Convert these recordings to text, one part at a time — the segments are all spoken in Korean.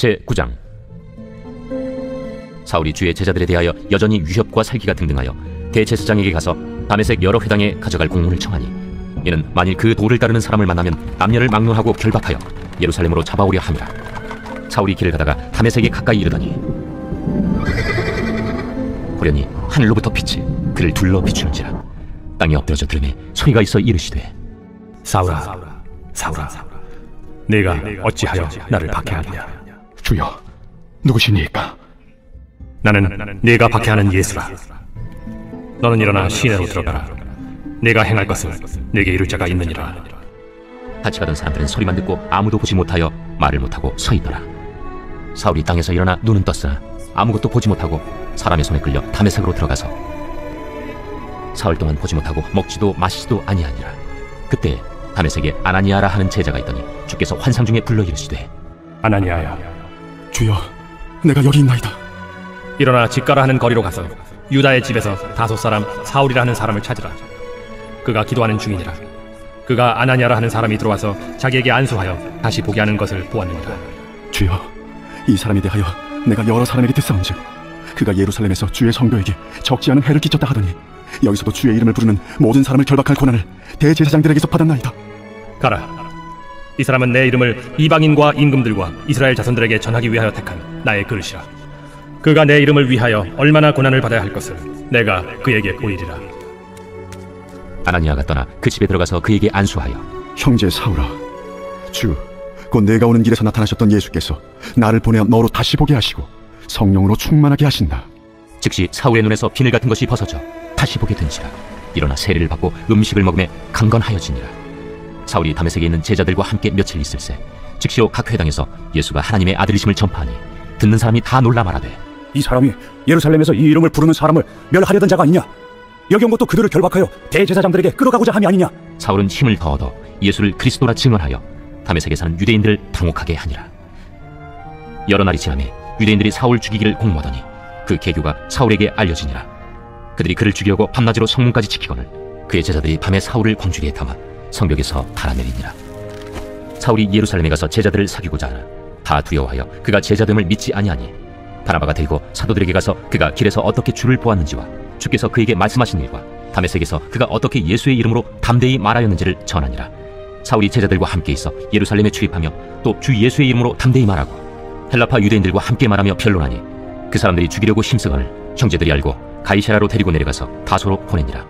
제9장. 사울이 주의 제자들에 대하여 여전히 위협과 살기가 등등하여 대제사장에게 가서 다메섹 여러 회당에 가져갈 공문을 청하니, 이는 만일 그 도를 따르는 사람을 만나면 남녀를 막론하고 결박하여 예루살렘으로 잡아오려 함이라. 사울이 길을 가다가 다메섹에 가까이 이르더니 보려니 하늘로부터 빛이 그를 둘러 비추는지라. 땅에 엎드러져 들음에 소리가 있어 이르시되, 사울아, 사울아, 네가 어찌하여 나를 박해하느냐? 주여, 누구시니까? 나는 네가 박해하는 예수라. 너는 일어나 시내로 들어가라. 네가 행할 것을 네게 이룰 자가 있느니라. 같이 가던 사람들은 소리만 듣고 아무도 보지 못하여 말을 못하고 서 있더라. 사울이 땅에서 일어나 눈은 떴으나 아무것도 보지 못하고 사람의 손에 끌려 다메섹으로 들어가서 사흘 동안 보지 못하고 먹지도 마시지도 아니하니라. 그때 다메섹에 아나니아라 하는 제자가 있더니 주께서 환상 중에 불러 이르시되, 아나니아야. 주여, 내가 여기 있나이다. 일어나 집가라 하는 거리로 가서 유다의 집에서 다소 사람 사울이라 하는 사람을 찾으라. 그가 기도하는 중이니라. 그가 아나니아라 하는 사람이 들어와서 자기에게 안수하여 다시 보게 하는 것을 보았느니라. 주여, 이 사람에 대하여 내가 여러 사람에게 듣사온즉 그가 예루살렘에서 주의 성도에게 적지 않은 해를 끼쳤다 하더니 여기서도 주의 이름을 부르는 모든 사람을 결박할 권한을 대제사장들에게서 받았나이다. 가라. 이 사람은 내 이름을 이방인과 임금들과 이스라엘 자손들에게 전하기 위하여 택한 나의 그릇이라. 그가 내 이름을 위하여 얼마나 고난을 받아야 할 것을 내가 그에게 보이리라. 아나니아가 떠나 그 집에 들어가서 그에게 안수하여, 형제 사울아, 주, 곧 내가 오는 길에서 나타나셨던 예수께서 나를 보내어 너로 다시 보게 하시고 성령으로 충만하게 하신다. 즉시 사울의 눈에서 비늘 같은 것이 벗어져 다시 보게 된지라. 일어나 세례를 받고 음식을 먹으며 강건하여지니라. 사울이 다메섹에 있는 제자들과 함께 며칠 있을새 즉시로 각 회당에서 예수가 하나님의 아들이심을 전파하니 듣는 사람이 다 놀라 말하되, 이 사람이 예루살렘에서 이 이름을 부르는 사람을 멸하려던 자가 아니냐? 여기 온 것도 그들을 결박하여 대제사장들에게 끌어가고자 함이 아니냐? 사울은 힘을 더 얻어 예수를 그리스도라 증언하여 다메섹에 사는 유대인들을 당혹하게 하니라. 여러 날이 지나매 유대인들이 사울 죽이기를 공모하더니 그 계교가 사울에게 알려지니라. 그들이 그를 죽이려고 밤낮으로 성문까지 지키거늘 그의 제자들이 밤에 사울을 광주리에 담아 성벽에서 달아내리니라. 사울이 예루살렘에 가서 제자들을 사귀고자 하나 다 두려워하여 그가 제자됨을 믿지 아니하니 바나바가 데리고 사도들에게 가서 그가 길에서 어떻게 주를 보았는지와 주께서 그에게 말씀하신 일과 다메섹에서 그가 어떻게 예수의 이름으로 담대히 말하였는지를 전하니라. 사울이 제자들과 함께 있어 예루살렘에 출입하며 또 주 예수의 이름으로 담대히 말하고 헬라파 유대인들과 함께 말하며 변론하니 그 사람들이 죽이려고 힘쓰거늘 형제들이 알고 가이사랴로 데리고 내려가서 다소로 보내니라.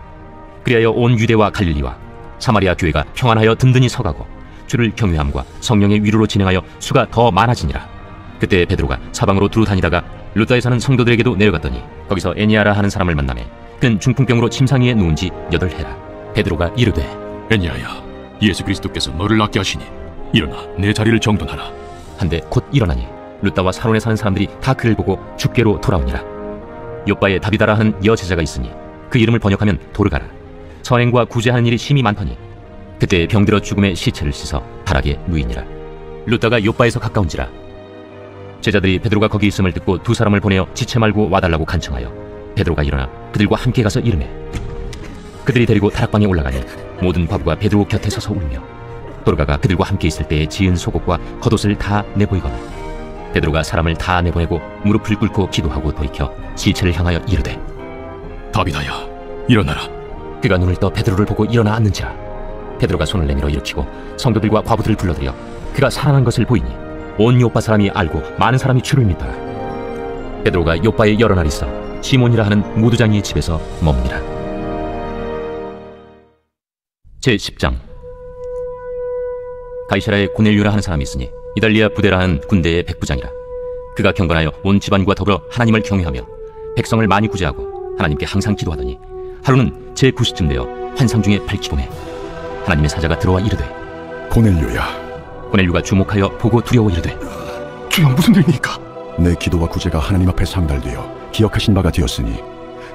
그리하여 온 유대와 갈릴리와 사마리아 교회가 평안하여 든든히 서가고 주를 경외함과 성령의 위로로 진행하여 수가 더 많아지니라. 그때 베드로가 사방으로 두루 다니다가 루다에 사는 성도들에게도 내려갔더니 거기서 애니아라 하는 사람을 만나매 그는 중풍병으로 침상 위에 누운 지 8해라. 베드로가 이르되, 애니아야, 예수 그리스도께서 너를 낫게 하시니 일어나 내 자리를 정돈하라. 한데 곧 일어나니 루다와 사론에 사는 사람들이 다 그를 보고 주께로 돌아오니라. 요바에 다비다라 하는 여제자가 있으니 그 이름을 번역하면 도르가라. 선행과 구제하는 일이 심히 많더니 그때 병들어 죽음의 시체를 씻어 바락에 누이니라. 루다가 요바에서 가까운지라. 제자들이 베드로가 거기 있음을 듣고 두 사람을 보내어 지체 말고 와달라고 간청하여 베드로가 일어나 그들과 함께 가서 이르매 그들이 데리고 다락방에 올라가니 모든 과부가 베드로 곁에 서서 울며 도르가가 그들과 함께 있을 때에 지은 속옷과 겉옷을 다 내보이거늘 베드로가 사람을 다 내보내고 무릎을 꿇고 기도하고 돌이켜 시체를 향하여 이르되, 다비다야, 일어나라. 그가 눈을 떠 베드로를 보고 일어나 앉는지라. 베드로가 손을 내밀어 일으키고 성도들과 과부들을 불러들여 그가 살아난 것을 보이니 온 요빠 사람이 알고 많은 사람이 주를 믿더라. 베드로가 요빠에 여러 날 있어 시몬이라 하는 무두장이의 집에서 머무니라. 제10장. 가이사라에 고넬료라 하는 사람이 있으니 이달리아 부대라 하는 군대의 백부장이라. 그가 경건하여 온 집안과 더불어 하나님을 경외하며 백성을 많이 구제하고 하나님께 항상 기도하더니 하루는 제9시쯤 되어 환상 중에 밝히 보매 하나님의 사자가 들어와 이르되, 고넬료야. 고넬료가 주목하여 보고 두려워 이르되, 주여, 무슨 일입니까? 내 기도와 구제가 하나님 앞에 상달되어 기억하신 바가 되었으니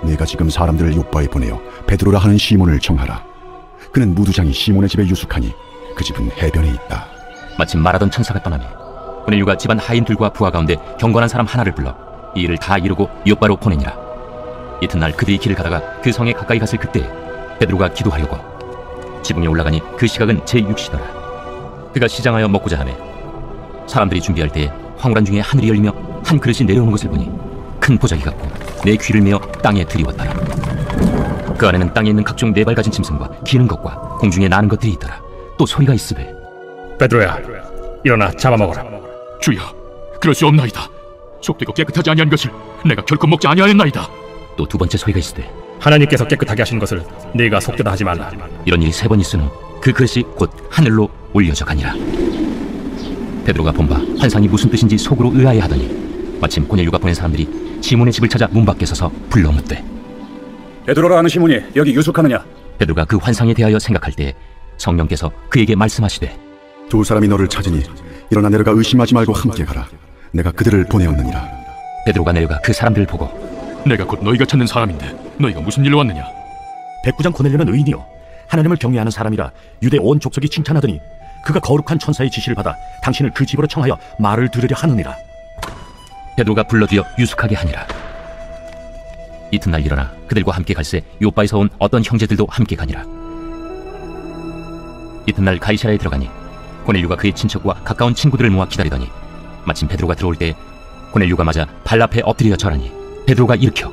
내가 지금 사람들을 요바에 보내어 베드로라 하는 시몬을 청하라. 그는 무두장이 시몬의 집에 유숙하니 그 집은 해변에 있다. 마침 말하던 천사가 떠나매 고넬료가 집안 하인들과 부하 가운데 경건한 사람 하나를 불러 이 일을 다 이루고 요바로 보내니라. 이튿날 그들이 길을 가다가 그 성에 가까이 갔을 그때 베드로가 기도하려고 지붕에 올라가니 그 시각은 제6시더라. 그가 시장하여 먹고자 하매 사람들이 준비할 때에 황홀한 중에 하늘이 열리며 한 그릇이 내려오는 것을 보니 큰 보자기 같고 내 귀를 메어 땅에 들이웠더라. 그 안에는 땅에 있는 각종 네 발 가진 짐승과 기는 것과 공중에 나는 것들이 있더라. 또 소리가 있으되, 베드로야, 일어나 잡아먹어라. 주여, 그럴 수 없나이다. 속되고 깨끗하지 아니한 것을 내가 결코 먹지 아니하였나이다. 또 두 번째 소리가 있으되, 하나님께서 깨끗하게 하신 것을 네가 속되다 하지 말라. 이런 일이 세 번 있으니 그 그릇이 곧 하늘로 올려져 가니라. 베드로가 본 바 환상이 무슨 뜻인지 속으로 의아해하더니 마침 고넬료가 보낸 사람들이 시몬의 집을 찾아 문 밖에 서서 불러 묻되, 베드로라 하는 시몬이 여기 유숙하느냐? 베드로가 그 환상에 대하여 생각할 때 성령께서 그에게 말씀하시되, 두 사람이 너를 찾으니 일어나 내려가 의심하지 말고 함께 가라. 내가 그들을 보내었느니라. 베드로가 내려가 그 사람들을 보고, 내가 곧 너희가 찾는 사람인데 너희가 무슨 일로 왔느냐? 백부장 고넬료는 의인이요 하나님을 경외하는 사람이라 유대 온 족속이 칭찬하더니 그가 거룩한 천사의 지시를 받아 당신을 그 집으로 청하여 말을 들으려 하느니라. 베드로가 불러들여 유숙하게 하니라. 이튿날 일어나 그들과 함께 갈새 요바에서 온 어떤 형제들도 함께 가니라. 이튿날 가이사랴에 들어가니 고넬료가 그의 친척과 가까운 친구들을 모아 기다리더니 마침 베드로가 들어올 때 고넬료가 맞아 발 앞에 엎드려 절하니 베드로가 일으켜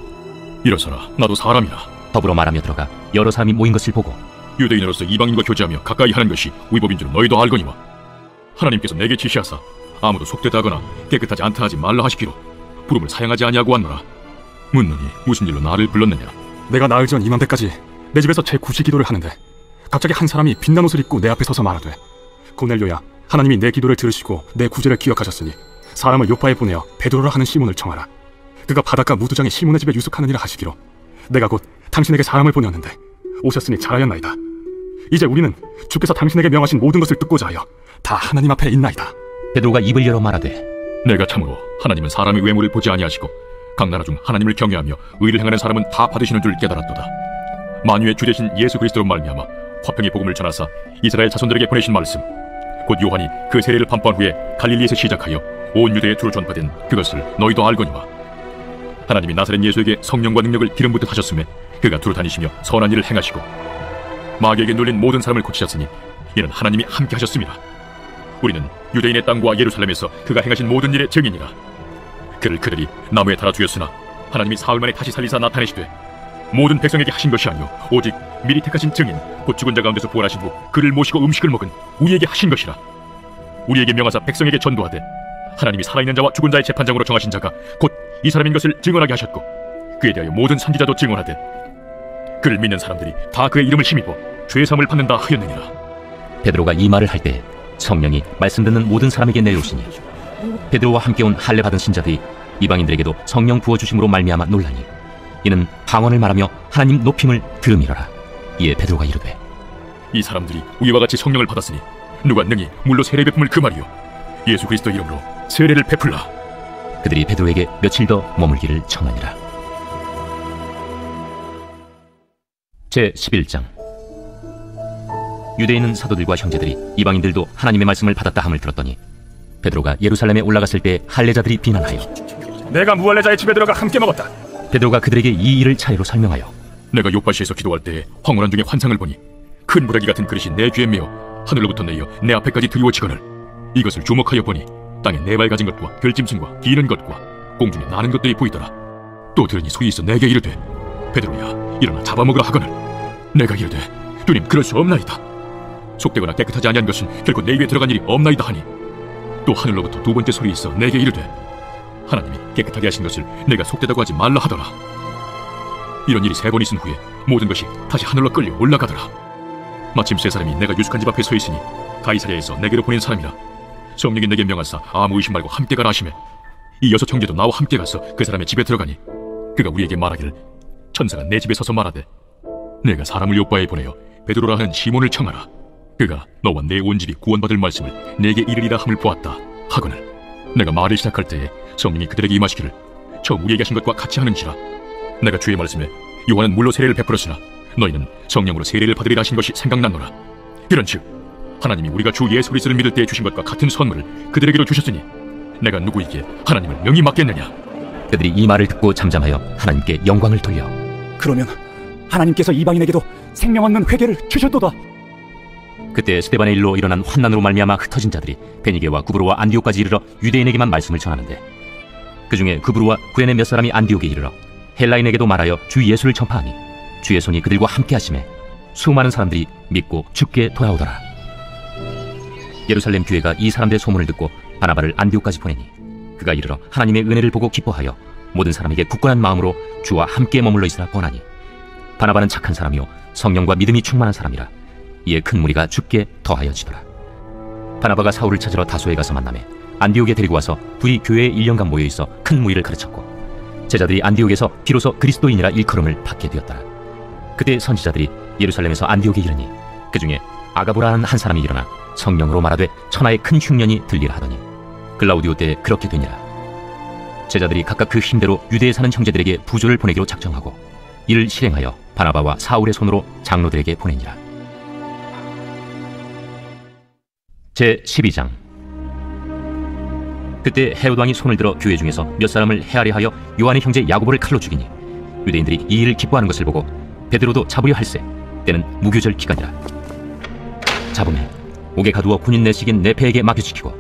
일어서라, 나도 사람이라. 더불어 말하며 들어가 여러 사람이 모인 것을 보고, 유대인으로서 이방인과 교제하며 가까이 하는 것이 위법인 줄 너희도 알거니와 하나님께서 내게 지시하사 아무도 속되다거나 깨끗하지 않다 하지 말라 하시기로 부름을 사양하지 아니하고 왔노라. 묻노니 무슨 일로 나를 불렀느냐? 내가 나흘 전 이맘때까지 내 집에서 제9시 기도를 하는데 갑자기 한 사람이 빛난 옷을 입고 내 앞에 서서 말하되, 고넬료야, 하나님이 내 기도를 들으시고 내 구제를 기억하셨으니 사람을 요파에 보내어 베드로라 하는 시몬을 청하라. 그가 바닷가 무두장에 시몬의 집에 유숙하느니라 하시기로 내가 곧 당신에게 사람을 보내었는데 오셨으니 잘하였나이다. 이제 우리는 주께서 당신에게 명하신 모든 것을 듣고자 하여 다 하나님 앞에 있나이다. 베드로가 입을 열어 말하되, 내가 참으로 하나님은 사람의 외모를 보지 아니하시고 각 나라 중 하나님을 경외하며 의를 행하는 사람은 다 받으시는 줄 깨달았도다. 만유의 주 되신 예수 그리스도로 말미암아 화평의 복음을 전하사 이스라엘 자손들에게 보내신 말씀, 곧 요한이 그 세례를 판포한 후에 갈릴리에서 시작하여 온 유대에 두루 전파된 그것을 너희도 알거니와 하나님이 나사렛 예수에게 성령과 능력을 기름 붓듯 하셨음에 그가 두루 다니시며 선한 일을 행하시고 마귀에게 눌린 모든 사람을 고치셨으니 이는 하나님이 함께 하셨습니다. 우리는 유대인의 땅과 예루살렘에서 그가 행하신 모든 일의 증인이라. 그들이 나무에 달아 죽였으나 하나님이 사흘 만에 다시 살리사 나타내시되 모든 백성에게 하신 것이 아니요 오직 미리 택하신 증인 곧 죽은 자 가운데서 부활하신 후 그를 모시고 음식을 먹은 우리에게 하신 것이라. 우리에게 명하사 백성에게 전도하되 하나님이 살아있는 자와 죽은 자의 재판장으로 정하신 자가 곧 이 사람인 것을 증언하게 하셨고 그에 대하여 모든 선지자도 증언하되 그를 믿는 사람들이 다 그의 이름을 힘입어 죄사함을 받는다 하였느니라. 베드로가 이 말을 할 때 성령이 말씀 듣는 모든 사람에게 내려오시니 베드로와 함께 온 할례 받은 신자들이 이방인들에게도 성령 부어주심으로 말미암아 놀라니 이는 방언을 말하며 하나님 높임을 들음이로라. 이에 베드로가 이르되, 이 사람들이 우리와 같이 성령을 받았으니 누가 능히 물로 세례 베품을 금하리요 예수 그리스도 이름으로 세례를 베풀라. 그들이 베드로에게 며칠 더 머물기를 청하니라. 제11장. 유대인은 사도들과 형제들이 이방인들도 하나님의 말씀을 받았다 함을 들었더니 베드로가 예루살렘에 올라갔을 때 할례자들이 비난하여, 내가 무할례자의 집에 들어가 함께 먹었다. 베드로가 그들에게 이 일을 차례로 설명하여, 내가 요바시에서 기도할 때 황홀한 중에 환상을 보니 큰 무라기 같은 그릇이 내 귀에 메어 하늘로부터 내려 내 앞에까지 드리워지거늘 이것을 주목하여 보니 땅에 네 발 가진 것과 들짐승과 기는 것과 공중에 나는 것들이 보이더라. 또 들으니 소리 있어 내게 이르되, 베드로야, 일어나 잡아먹으라 하거늘 내가 이르되, 주님, 그럴 수 없나이다. 속되거나 깨끗하지 아니한 것은 결코 내 입에 들어간 일이 없나이다 하니 또 하늘로부터 두 번째 소리 있어 내게 이르되, 하나님이 깨끗하게 하신 것을 내가 속되다고 하지 말라 하더라. 이런 일이 세 번 있은 후에 모든 것이 다시 하늘로 끌려 올라가더라. 마침 세 사람이 내가 유숙한 집 앞에 서 있으니 가이사랴에서 내게로 보낸 사람이라. 성령이 내게 명하사 아무 의심 말고 함께 가라 하시매 이 여섯 형제도 나와 함께 가서 그 사람의 집에 들어가니 그가 우리에게 말하기를, 천사가 내 집에 서서 말하되 내가 사람을 요바에 보내어 베드로라 하는 시몬을 청하라. 그가 너와 내 온 집이 구원받을 말씀을 내게 이르리라 함을 보았다 하거늘 내가 말을 시작할 때에 성령이 그들에게 임하시기를 처음 우리에게 하신 것과 같이 하는지라. 내가 주의 말씀에 요한은 물로 세례를 베풀었으나 너희는 성령으로 세례를 받으리라 하신 것이 생각났노라. 그런즉 하나님이 우리가 주 예수 그리스도를 믿을 때 주신 것과 같은 선물을 그들에게로 주셨으니 내가 누구에게 하나님을 명히 맡겠느냐. 그들이 이 말을 듣고 잠잠하여 하나님께 영광을 돌려, 그러면 하나님께서 이방인에게도 생명 얻는 회개를 주셨도다. 그때 스데반의 일로 일어난 환난으로 말미암아 흩어진 자들이 베니게와 구브로와 안디옥까지 이르러 유대인에게만 말씀을 전하는데, 그 중에 구브로와 구레네 몇 사람이 안디옥에 이르러 헬라인에게도 말하여 주 예수를 전파하니 주의 손이 그들과 함께 하심에 수많은 사람들이 믿고 주께 돌아오더라. 예루살렘 교회가 이 사람들의 소문을 듣고 바나바를 안디옥까지 보내니 그가 이르러 하나님의 은혜를 보고 기뻐하여 모든 사람에게 굳건한 마음으로 주와 함께 머물러 있으라 권하니, 바나바는 착한 사람이요 성령과 믿음이 충만한 사람이라. 이에 큰 무리가 주께 더하여지더라. 바나바가 사울을 찾으러 다소에 가서 만나매 안디옥에 데리고 와서 둘이 교회에 1년간 모여있어 큰 무리를 가르쳤고, 제자들이 안디옥에서 비로소 그리스도인이라 일컬음을 받게 되었더라. 그때 선지자들이 예루살렘에서 안디옥에 이르니 그 중에 아가보라는 한 사람이 일어나 성령으로 말하되 천하의 큰 흉년이 들리라 하더니 글라우디오 때 그렇게 되니라. 제자들이 각각 그 힘대로 유대에 사는 형제들에게 부조를 보내기로 작정하고 이를 실행하여 바나바와 사울의 손으로 장로들에게 보내니라. 제12장. 그때 헤롯 왕이 손을 들어 교회 중에서 몇 사람을 헤아려 하여 요한의 형제 야고보를 칼로 죽이니 유대인들이 이 일을 기뻐하는 것을 보고 베드로도 잡으려 할세 때는 무교절 기간이라. 잡음에 옥에 가두어 군인 내식인 네페에게 맡겨지키고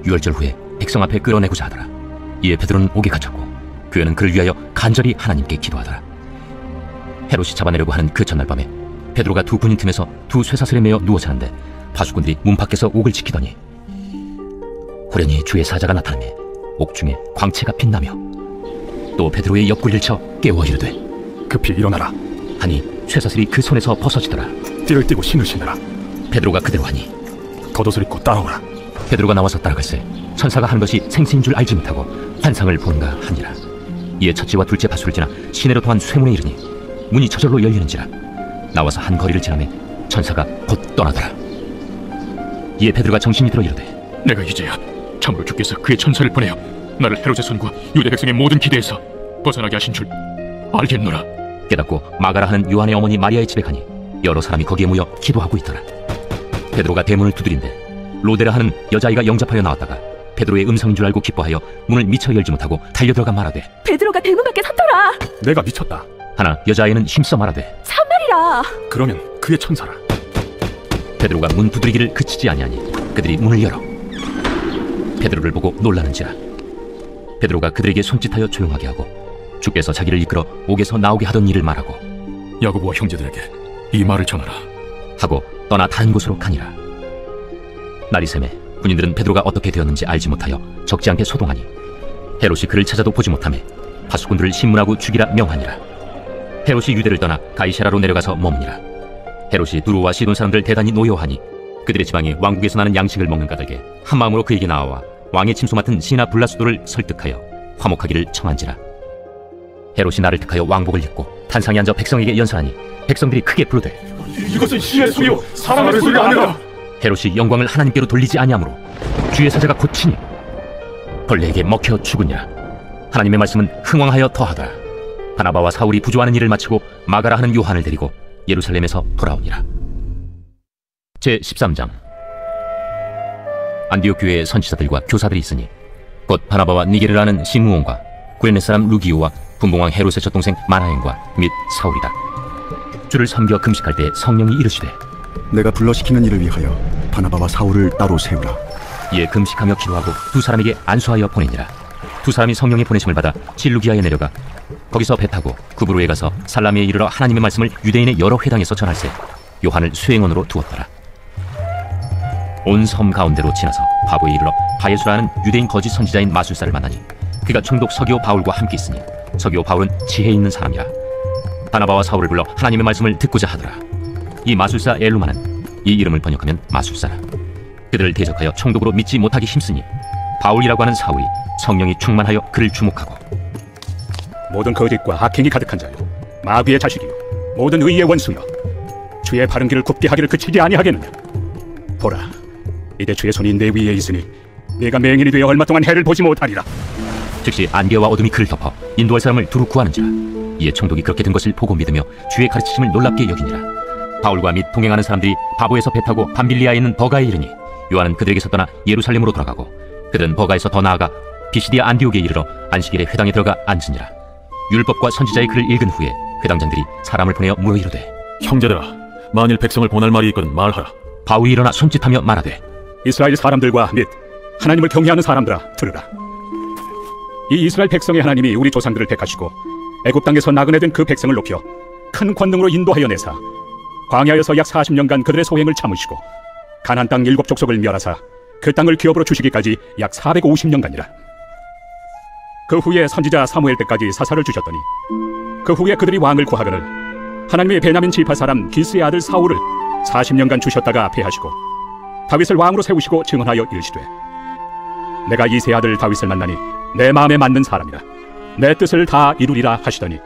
유월절 후에 백성 앞에 끌어내고자 하더라. 이에 베드로는 옥에 갇혔고 교회는 그를 위하여 간절히 하나님께 기도하더라. 헤롯이 잡아내려고 하는 그 전날 밤에 베드로가 두 군인 틈에서 두 쇠사슬에 매어 누워 자는데 파수꾼들이 문 밖에서 옥을 지키더니 호련히 주의 사자가 나타나며 옥중에 광채가 빛나며 또 베드로의 옆구리를 쳐 깨워 이르되 급히 일어나라. 하니 쇠사슬이 그 손에서 벗어지더라. 띠를 띠고 신을 신으라. 베드로가 그대로 하니 겉옷을 입고 따라오라. 베드로가 나와서 따라갈새 천사가 하는 것이 생시인 줄 알지 못하고 환상을 보는가 하니라. 이에 첫째와 둘째 파수를 지나 시내로 통한 쇠문에 이르니 문이 저절로 열리는지라. 나와서 한 거리를 지나매 천사가 곧 떠나더라. 이에 베드로가 정신이 들어 이르되 내가 이제야 참으로 주께서 그의 천사를 보내어 나를 헤롯의 손과 유대 백성의 모든 기대에서 벗어나게 하신 줄 알겠노라. 깨닫고 마가라 하는 요한의 어머니 마리아의 집에 가니 여러 사람이 거기에 모여 기도하고 있더라. 베드로가 대문을 두드린데 로데라 하는 여자아이가 영접하여 나왔다가 베드로의 음성인 줄 알고 기뻐하여 문을 미처 열지 못하고 달려들어가 말하되 베드로가 대문 밖에 섰더라. 내가 미쳤다. 하나 여자아이는 힘써 말하되 참말이라. 그러면 그의 천사라. 베드로가 문 두드리기를 그치지 아니하니 그들이 문을 열어 베드로를 보고 놀라는지라. 베드로가 그들에게 손짓하여 조용하게 하고 주께서 자기를 이끌어 옥에서 나오게 하던 일을 말하고 야고보와 형제들에게 이 말을 전하라 하고 떠나 다른 곳으로 가니라. 날이 새매 군인들은 베드로가 어떻게 되었는지 알지 못하여 적지 않게 소동하니 헤롯이 그를 찾아도 보지 못하매 파수꾼들을 신문하고 죽이라 명하니라. 헤롯이 유대를 떠나 가이사라로 내려가서 머무니라. 헤롯이 두로와 시돈 사람들 대단히 노여워하니 그들의 지방에 왕국에서 나는 양식을 먹는 까닭에 한마음으로 그에게 나와 왕의 침소 맡은 시나 블라수도를 설득하여 화목하기를 청한지라. 헤롯이 나를 택하여 왕복을 입고 단상에 앉아 백성에게 연설하니 백성들이 크게 부르되 이것은 시의 소리요 사람의 소리가 아니라. 헤롯이 영광을 하나님께로 돌리지 아니하므로 주의 사자가 고치니 벌레에게 먹혀 죽으니라. 하나님의 말씀은 흥왕하여 더하더라. 바나바와 사울이 부조하는 일을 마치고 마가라 하는 요한을 데리고 예루살렘에서 돌아오니라. 제13장. 안디옥 교회에 선지자들과 교사들이 있으니 곧 바나바와 니게르라는 시므온과 구레네 사람 루기오와 분봉왕 헤롯의 젖동생 마나엔과 및 사울이다. 주를 섬겨 금식할 때 성령이 이르시되 내가 불러시키는 일을 위하여 바나바와 사울을 따로 세우라. 이에 금식하며 기도하고 두 사람에게 안수하여 보내니라. 두 사람이 성령의 보내심을 받아 실루기아에 내려가 거기서 배 타고 구브로에 가서 살라미에 이르러 하나님의 말씀을 유대인의 여러 회당에서 전할세 요한을 수행원으로 두었더라. 온 섬 가운데로 지나서 바보에 이르러 바예수라는 유대인 거짓 선지자인 마술사를 만나니 그가 총독 서기오 바울과 함께 있으니 서기오 바울은 지혜 있는 사람이라. 바나바와 사울을 불러 하나님의 말씀을 듣고자 하더라. 이 마술사 엘루마는 이 이름을 번역하면 마술사라. 그들을 대적하여 총독으로 믿지 못하기 힘쓰니 바울이라고 하는 사울이 성령이 충만하여 그를 주목하고 모든 거짓과 악행이 가득한 자요 마귀의 자식이요 모든 의의 원수여 주의 바른 길을 굽게 하기를 그치지 아니하겠느냐. 보라 이제 주의 손이 내 위에 있으니 네가 맹인이 되어 얼마 동안 해를 보지 못하리라. 즉시 안개와 어둠이 그를 덮어 인도할 사람을 두루 구하는지라. 이에 총독이 그렇게 된 것을 보고 믿으며 주의 가르치심을 놀랍게 여기니라. 바울과 및 동행하는 사람들이 바보에서 배 타고 밤빌리아에 있는 버가에 이르니 요한은 그들에게서 떠나 예루살렘으로 돌아가고 그들은 버가에서 더 나아가 비시디아 안디옥에 이르러 안식일에 회당에 들어가 앉으니라. 율법과 선지자의 글을 읽은 후에 회당장들이 사람을 보내어 물어 이르되 형제들아, 만일 백성을 보낼 말이 있거든 말하라. 바울이 일어나 손짓하며 말하되 이스라엘 사람들과 및 하나님을 경외하는 사람들아 들으라. 이 이스라엘 백성의 하나님이 우리 조상들을 택하시고 애굽 땅에서 나그네 된 그 백성을 높여 큰 권능으로 인도하여 내사 광야에서 약 40년간 그들의 소행을 참으시고 가나안 땅 7 족속을 멸하사 그 땅을 기업으로 주시기까지 약 450년간이라. 그 후에 선지자 사무엘 때까지 사사를 주셨더니 그 후에 그들이 왕을 구하거늘 하나님이 베냐민 지파 사람 기스의 아들 사울을 40년간 주셨다가 패하시고 다윗을 왕으로 세우시고 증언하여 이르시되 내가 이새의 아들 다윗을 만나니 내 마음에 맞는 사람이라 내 뜻을 다 이루리라 하시더니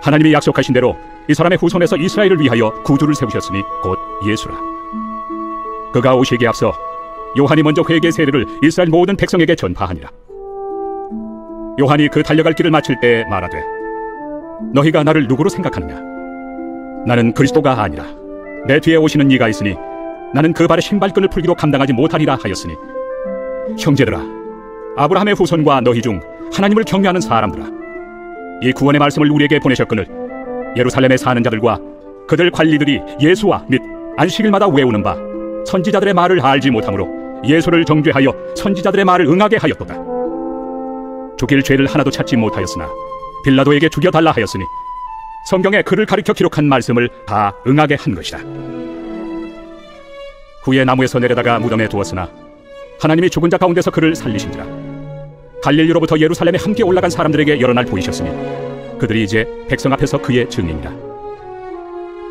하나님이 약속하신 대로 이 사람의 후손에서 이스라엘을 위하여 구주를 세우셨으니 곧 예수라. 그가 오시기에 앞서 요한이 먼저 회개 세례를 이스라엘 모든 백성에게 전파하니라. 요한이 그 달려갈 길을 마칠 때 말하되 너희가 나를 누구로 생각하느냐? 나는 그리스도가 아니라 내 뒤에 오시는 이가 있으니 나는 그 발의 신발끈을 풀기도 감당하지 못하리라 하였으니 형제들아 아브라함의 후손과 너희 중 하나님을 경외하는 사람들아 이 구원의 말씀을 우리에게 보내셨거늘 예루살렘에 사는 자들과 그들 관리들이 예수와 및 안식일마다 외우는 바 선지자들의 말을 알지 못하므로 예수를 정죄하여 선지자들의 말을 응하게 하였도다. 죽일 죄를 하나도 찾지 못하였으나 빌라도에게 죽여달라 하였으니 성경에 그를 가리켜 기록한 말씀을 다 응하게 한 것이다. 후에 나무에서 내려다가 무덤에 두었으나 하나님이 죽은 자 가운데서 그를 살리신지라. 갈릴리로부터 예루살렘에 함께 올라간 사람들에게 여러 날 보이셨으니 그들이 이제 백성 앞에서 그의 증인이라.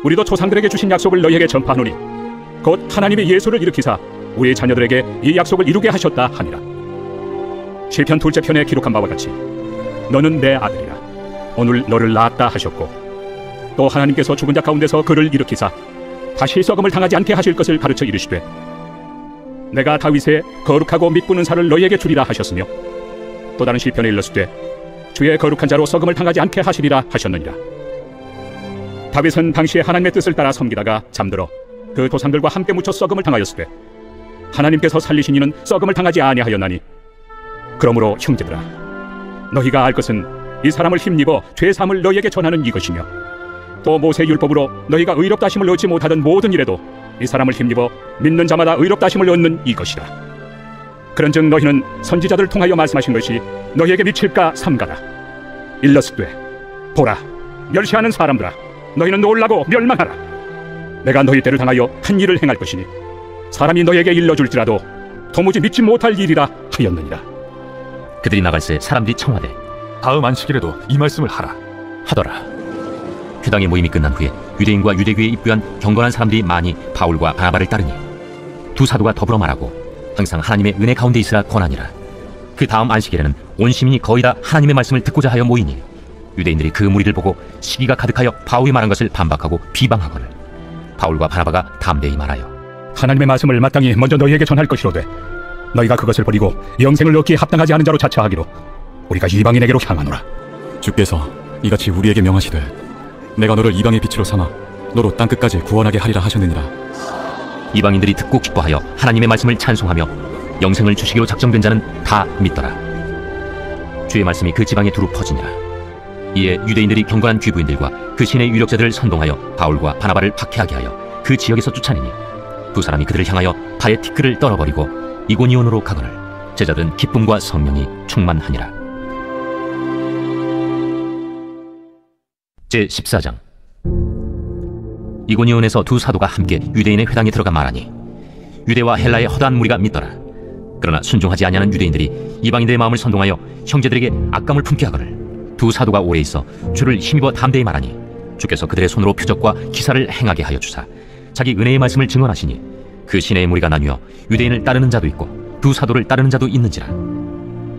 우리도 조상들에게 주신 약속을 너희에게 전파하노니 곧 하나님이 예수를 일으키사 우리 자녀들에게 이 약속을 이루게 하셨다 하니라. 시편 2째 편에 기록한 바와 같이 너는 내 아들이라 오늘 너를 낳았다 하셨고 또 하나님께서 죽은 자 가운데서 그를 일으키사 다시 썩음을 당하지 않게 하실 것을 가르쳐 이르시되 내가 다윗의 거룩하고 믿부는 살을 너희에게 주리라 하셨으며 또 다른 시편에 일렀을 때 주의 거룩한 자로 썩음을 당하지 않게 하시리라 하셨느니라. 다윗은 당시에 하나님의 뜻을 따라 섬기다가 잠들어 그 도상들과 함께 묻혀 썩음을 당하였을 때 하나님께서 살리신 이는 썩음을 당하지 아니하였나니 그러므로 형제들아 너희가 알 것은 이 사람을 힘입어 죄사함을 너희에게 전하는 이것이며 또 모세 율법으로 너희가 의롭다 하심을 얻지 못하던 모든 일에도 이 사람을 힘입어 믿는 자마다 의롭다 하심을 얻는 이것이라. 그런즉 너희는 선지자들을 통하여 말씀하신 것이 너희에게 미칠까 삼가라. 일렀으되 보라 멸시하는 사람들아 너희는 놀라고 멸망하라. 내가 너희 때를 당하여 한 일을 행할 것이니 사람이 너희에게 일러줄지라도 도무지 믿지 못할 일이라 하였느니라. 그들이 나갈새 사람들이 청하되 다음 안식일에도 이 말씀을 하라 하더라. 회당의 모임이 끝난 후에 유대인과 유대교에 입부한 경건한 사람들이 많이 바울과 바나바를 따르니 두 사도가 더불어 말하고 항상 하나님의 은혜 가운데 있으라 권하니라. 그 다음 안식일에는 온 시민이 거의 다 하나님의 말씀을 듣고자 하여 모이니 유대인들이 그 무리를 보고 시기가 가득하여 바울이 말한 것을 반박하고 비방하거늘 바울과 바나바가 담대히 말하여 하나님의 말씀을 마땅히 먼저 너희에게 전할 것이로되 너희가 그것을 버리고 영생을 얻기에 합당하지 않은 자로 자처하기로 우리가 이방인에게로 향하노라. 주께서 이같이 우리에게 명하시되 내가 너를 이방의 빛으로 삼아 너로 땅끝까지 구원하게 하리라 하셨느니라. 이방인들이 듣고 기뻐하여 하나님의 말씀을 찬송하며 영생을 주시기로 작정된 자는 다 믿더라. 주의 말씀이 그 지방에 두루 퍼지니라. 이에 유대인들이 경건한 귀부인들과 그 신의 유력자들을 선동하여 바울과 바나바를 박해하게 하여 그 지역에서 쫓아내니 두 사람이 그들을 향하여 발에 티끌을 떨어버리고 이고니온으로 가거늘 제자들은 기쁨과 성령이 충만하니라. 제14장. 이고니온에서 두 사도가 함께 유대인의 회당에 들어가 말하니 유대와 헬라의 허다한 무리가 믿더라. 그러나 순종하지 아니하는 유대인들이 이방인들의 마음을 선동하여 형제들에게 악감을 품게 하거늘 두 사도가 오래 있어 주를 힘입어 담대히 말하니 주께서 그들의 손으로 표적과 기사를 행하게 하여 주사 자기 은혜의 말씀을 증언하시니 그 시내의 무리가 나뉘어 유대인을 따르는 자도 있고 두 사도를 따르는 자도 있는지라.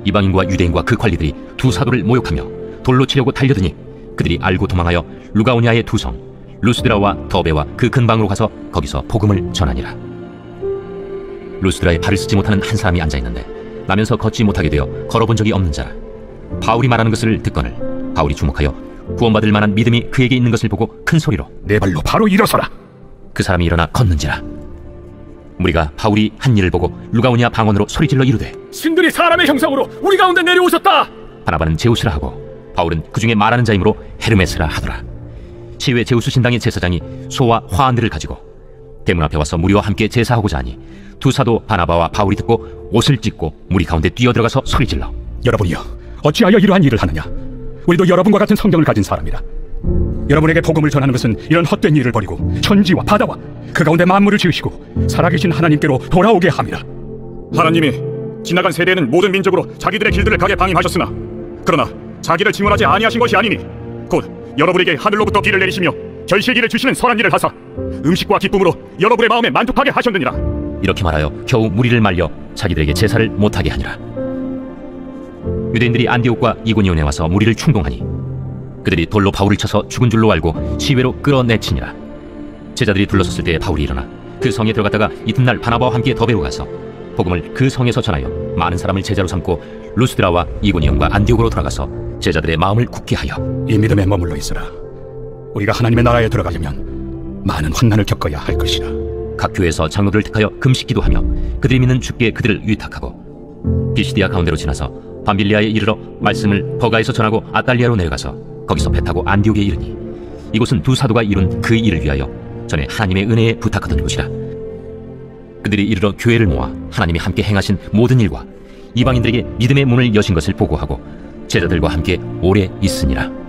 이방인과 유대인과 그 관리들이 두 사도를 모욕하며 돌로 치려고 달려드니 그들이 알고 도망하여 루가오니아의 두 성 루스드라와 더베와 그 근방으로 가서 거기서 복음을 전하니라. 루스드라에 발을 쓰지 못하는 한 사람이 앉아있는데 나면서 걷지 못하게 되어 걸어본 적이 없는 자라. 바울이 말하는 것을 듣거늘 바울이 주목하여 구원받을 만한 믿음이 그에게 있는 것을 보고 큰 소리로 내 발로 바로 일어서라. 그 사람이 일어나 걷는지라. 무리가 바울이 한 일을 보고 루가오니아 방언으로 소리질러 이르되 신들이 사람의 형상으로 우리 가운데 내려오셨다. 바나바는 제우스라 하고 바울은 그 중에 말하는 자이므로 헤르메스라 하더라. 시외 제우스 신당의 제사장이 소와 화환들을 가지고 대문 앞에 와서 무리와 함께 제사하고자 하니 두 사도 바나바와 바울이 듣고 옷을 찢고 무리 가운데 뛰어들어가서 소리질러 여러분이여, 어찌하여 이러한 일을 하느냐? 우리도 여러분과 같은 성경을 가진 사람이라. 여러분에게 복음을 전하는 것은 이런 헛된 일을 버리고 천지와 바다와 그 가운데 만물을 지으시고 살아계신 하나님께로 돌아오게 함이라. 하나님이 지나간 세대에는 모든 민족으로 자기들의 길들을 가게 방임하셨으나 그러나 자기를 증언하지 아니하신 것이 아니니 곧 여러분에게 하늘로부터 비를 내리시며 결실기를 주시는 선한 일을 하사 음식과 기쁨으로 여러분의 마음에 만족하게 하셨느니라. 이렇게 말하여 겨우 무리를 말려 자기들에게 제사를 못하게 하니라. 유대인들이 안디옥과 이고니온에 와서 무리를 충동하니 그들이 돌로 바울을 쳐서 죽은 줄로 알고 시외로 끌어내치니라. 제자들이 둘러섰을 때 바울이 일어나 그 성에 들어갔다가 이튿날 바나바와 함께 더베로 가서 복음을 그 성에서 전하여 많은 사람을 제자로 삼고 루스드라와 이고니온과 안디옥으로 돌아가서 제자들의 마음을 굳게 하여 이 믿음에 머물러 있으라. 우리가 하나님의 나라에 들어가려면 많은 환난을 겪어야 할 것이라. 각 교회에서 장로들을 택하여 금식 기도하며 그들이 믿는 주께 그들을 위탁하고 비시디아 가운데로 지나서 밤빌리아에 이르러 말씀을 버가에서 전하고 아달리아로 내려가서 거기서 배 타고 안디옥에 이르니 이곳은 두 사도가 이룬 그 일을 위하여 전에 하나님의 은혜에 부탁하던 곳이라. 그들이 이르러 교회를 모아 하나님이 함께 행하신 모든 일과 이방인들에게 믿음의 문을 여신 것을 보고하고 제자들과 함께 오래 있으니라.